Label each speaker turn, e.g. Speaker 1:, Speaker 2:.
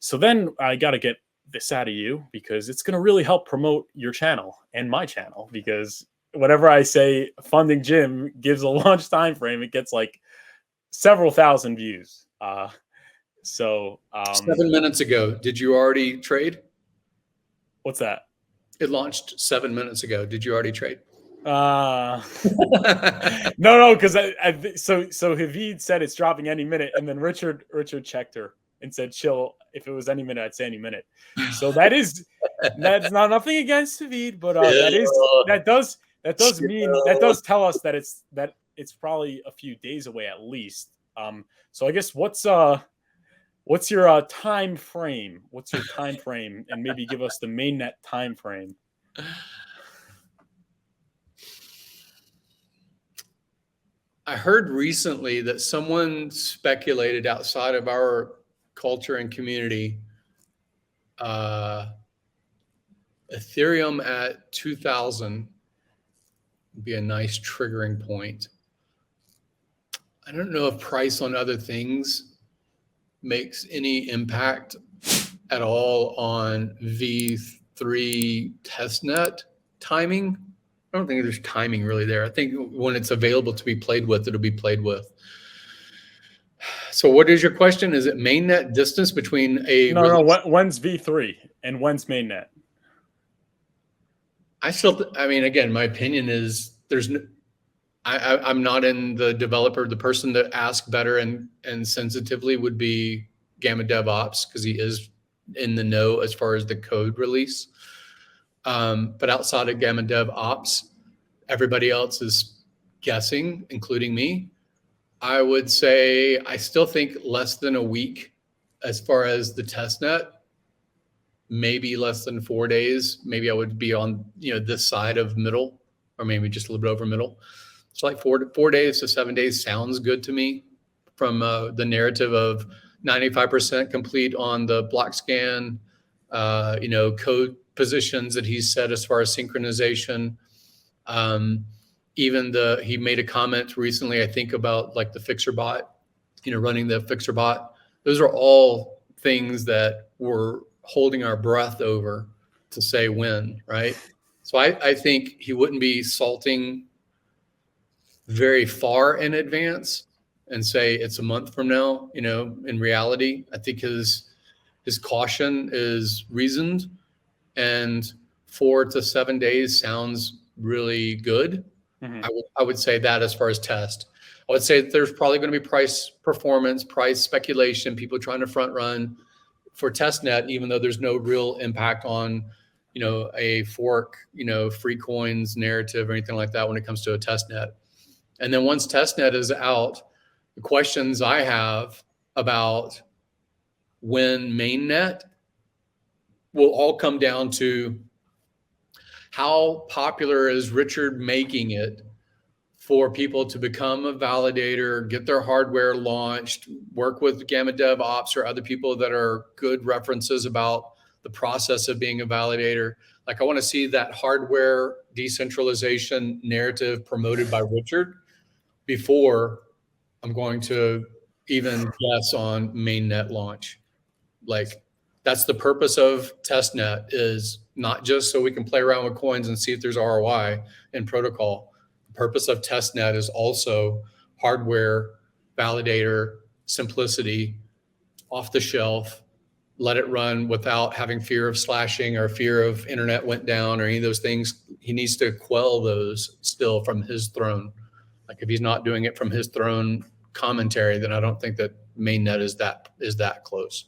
Speaker 1: So then I got to get this out of you because it's going to really help promote your channel and my channel, because whenever I say funding Jim gives a launch time frame, it gets like several thousand views.
Speaker 2: 7 minutes ago, did you already trade?
Speaker 1: What's that?
Speaker 2: It launched 7 minutes ago. Did you already trade?
Speaker 1: No, because so Havid said it's dropping any minute, and then Richard checked her and said chill. If it was any minute, I'd say any minute. So that's not nothing against Havid, but that does tell us that it's probably a few days away at least. So I guess what's your time frame? What's your time frame, and maybe give us the mainnet time frame.
Speaker 2: I heard recently that someone speculated outside of our culture and community, Ethereum at 2,000 would be a nice triggering point. I don't know if price on other things makes any impact at all on V3 testnet timing. I don't think there's timing really there. I think when it's available to be played with, it'll be played with. So what is your question? Is it mainnet distance between a...
Speaker 1: No, when's V3 and when's mainnet?
Speaker 2: I mean, again, my opinion is I'm not in the developer. The person that asks better and sensitively would be Gamma DevOps, because he is in the know as far as the code release. But outside of Gamma DevOps, everybody else is guessing, including me. I would say I still think less than a week as far as the testnet, maybe less than 4 days. Maybe I would be on this side of middle, or maybe just a little bit over middle. So like 4 days to 7 days sounds good to me from the narrative of 95% complete on the block scan, code positions that he's set as far as synchronization. He made a comment recently, I think, about like the fixer bot, running the fixer bot. Those are all things that we're holding our breath over to say when, right? So I think he wouldn't be salting very far in advance and say it's a month from now. In reality, I think his caution is reasoned, and 4 to 7 days sounds really good. Mm-hmm. I would say that as far as test. I would say there's probably going to be price performance, price speculation, people trying to front run for testnet, even though there's no real impact on, a fork, free coins narrative or anything like that when it comes to a testnet. And then once testnet is out, the questions I have about when mainnet will all come down to how popular is Richard making it for people to become a validator, get their hardware launched, work with Gamma DevOps or other people that are good references about the process of being a validator. Like, I want to see that hardware decentralization narrative promoted by Richard before I'm going to even guess on mainnet launch. Like, that's the purpose of testnet, is not just so we can play around with coins and see if there's ROI in protocol. The purpose of testnet is also hardware, validator, simplicity, off the shelf, let it run without having fear of slashing or fear of internet went down or any of those things. He needs to quell those still from his throne. Like, if he's not doing it from his throne commentary, then I don't think that mainnet is that close.